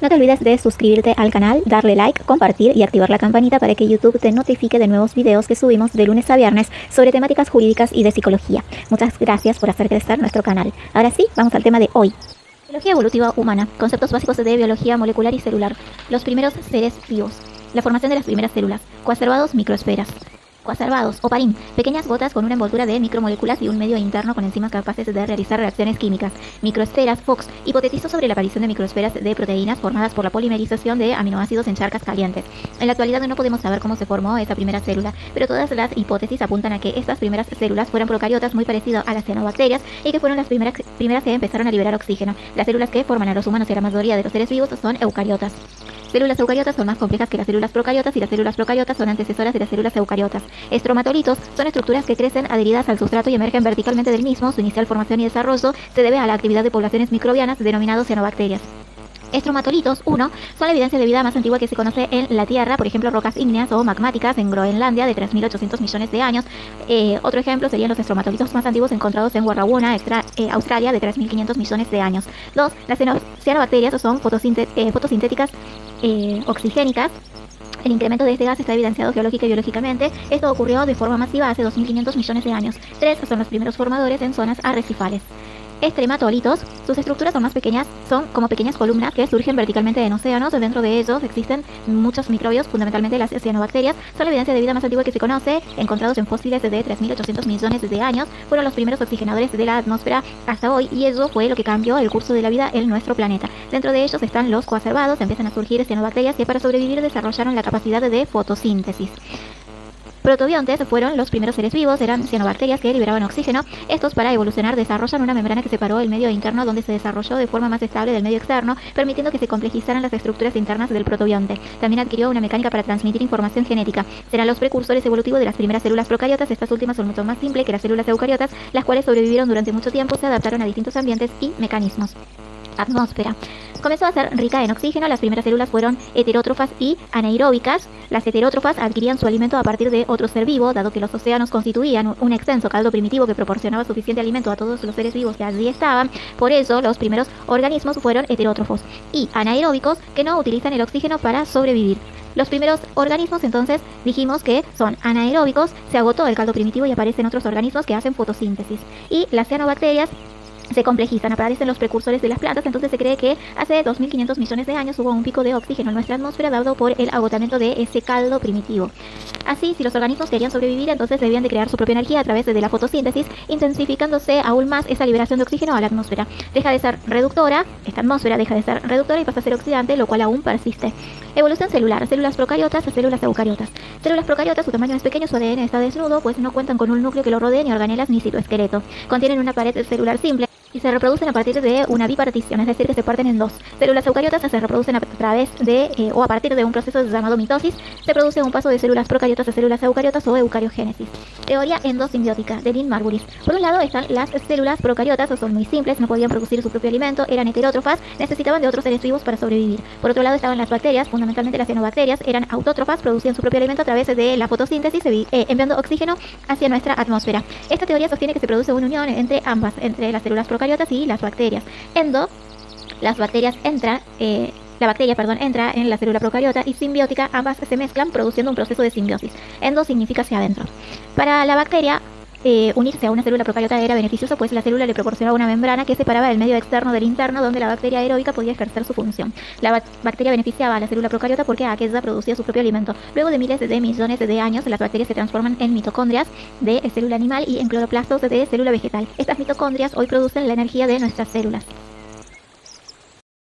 No te olvides de suscribirte al canal, darle like, compartir y activar la campanita para que YouTube te notifique de nuevos videos que subimos de lunes a viernes sobre temáticas jurídicas y de psicología. Muchas gracias por hacer crecer nuestro canal. Ahora sí, vamos al tema de hoy. Biología evolutiva humana, conceptos básicos de biología molecular y celular, los primeros seres vivos, la formación de las primeras células, coacervados, microesferas. Coacervados, oparín, pequeñas gotas con una envoltura de micromoléculas y un medio interno con enzimas capaces de realizar reacciones químicas. Microesferas, Fox, hipotetizó sobre la aparición de microesferas de proteínas formadas por la polimerización de aminoácidos en charcas calientes. En la actualidad no podemos saber cómo se formó esa primera célula, pero todas las hipótesis apuntan a que estas primeras células fueran procariotas muy parecidas a las cianobacterias y que fueron las primeras que empezaron a liberar oxígeno. Las células que forman a los humanos y a la mayoría de los seres vivos son eucariotas. Células eucariotas son más complejas que las células procariotas y las células procariotas son antecesoras de las células eucariotas. Estromatolitos son estructuras que crecen adheridas al sustrato y emergen verticalmente del mismo. Su inicial formación y desarrollo se debe a la actividad de poblaciones microbianas denominadas cianobacterias. Estromatolitos 1 son la evidencia de vida más antigua que se conoce en la Tierra, por ejemplo rocas ígneas o magmáticas en Groenlandia de 3.800 millones de años. Otro ejemplo serían los estromatolitos más antiguos encontrados en Warrawoona, Australia, de 3.500 millones de años. 2. Las cianobacterias son fotosintéticas oxigénicas. El incremento de este gas está evidenciado geológica y biológicamente. Esto ocurrió de forma masiva hace 2.500 millones de años. 3. Son los primeros formadores en zonas arrecifales. Extrematolitos, sus estructuras son más pequeñas, son como pequeñas columnas que surgen verticalmente en océanos. Dentro de ellos existen muchos microbios, fundamentalmente las cianobacterias. Son la evidencia de vida más antigua que se conoce, encontrados en fósiles de 3.800 millones de años. Fueron los primeros oxigenadores de la atmósfera hasta hoy y eso fue lo que cambió el curso de la vida en nuestro planeta. Dentro de ellos están los coacervados, empiezan a surgir cianobacterias que para sobrevivir desarrollaron la capacidad de fotosíntesis. Protobiontes fueron los primeros seres vivos, eran cianobacterias que liberaban oxígeno. Estos, para evolucionar, desarrollan una membrana que separó el medio interno donde se desarrolló de forma más estable del medio externo, permitiendo que se complejizaran las estructuras internas del protobionte. También adquirió una mecánica para transmitir información genética. Serán los precursores evolutivos de las primeras células procariotas. Estas últimas son mucho más simples que las células eucariotas, las cuales sobrevivieron durante mucho tiempo, se adaptaron a distintos ambientes y mecanismos. Atmósfera. Comenzó a ser rica en oxígeno. Las primeras células fueron heterótrofas y anaeróbicas. Las heterótrofas adquirían su alimento a partir de otro ser vivo, dado que los océanos constituían un extenso caldo primitivo que proporcionaba suficiente alimento a todos los seres vivos que allí estaban. Por eso los primeros organismos fueron heterótrofos y anaeróbicos, que no utilizan el oxígeno para sobrevivir. Los primeros organismos, entonces, dijimos que son anaeróbicos, se agotó el caldo primitivo y aparecen otros organismos que hacen fotosíntesis. Y las cianobacterias se complejizan, aparecen los precursores de las plantas. Entonces se cree que hace 2.500 millones de años hubo un pico de oxígeno en nuestra atmósfera dado por el agotamiento de ese caldo primitivo. Así, si los organismos querían sobrevivir, entonces debían de crear su propia energía a través de la fotosíntesis, intensificándose aún más esa liberación de oxígeno a la atmósfera. Deja de ser reductora, esta atmósfera deja de ser reductora y pasa a ser oxidante, lo cual aún persiste. Evolución celular, células procariotas a células eucariotas. Células procariotas, su tamaño es pequeño, su ADN está desnudo, pues no cuentan con un núcleo que lo rodee, ni organelas, ni citoesqueleto. Contienen una pared celular simple y se reproducen a partir de una bipartición, es decir, que se parten en dos. Células eucariotas se reproducen a través de o a partir de un proceso llamado mitosis. Se produce un paso de células procariotas a células eucariotas o eucariogénesis. Teoría endosimbiótica de Lynn Margulis. Por un lado están las células procariotas, son muy simples, no podían producir su propio alimento, eran heterótrofas, necesitaban de otros seres vivos para sobrevivir. Por otro lado estaban las bacterias, fundamentalmente las cianobacterias, eran autótrofas, producían su propio alimento a través de la fotosíntesis, enviando oxígeno hacia nuestra atmósfera. Esta teoría sostiene que se produce una unión entre ambas, entre las células procariotas y las bacterias. La bacteria entra en la célula procariota y simbiótica, ambas se mezclan produciendo un proceso de simbiosis. Endo significa hacia adentro. Para la bacteria, unirse a una célula procariota era beneficioso, pues la célula le proporcionaba una membrana que separaba el medio externo del interno, donde la bacteria aeróbica podía ejercer su función. La bacteria beneficiaba a la célula procariota porque aquella producía su propio alimento. Luego de miles de millones de años, las bacterias se transforman en mitocondrias de célula animal y en cloroplastos de célula vegetal. Estas mitocondrias hoy producen la energía de nuestras células.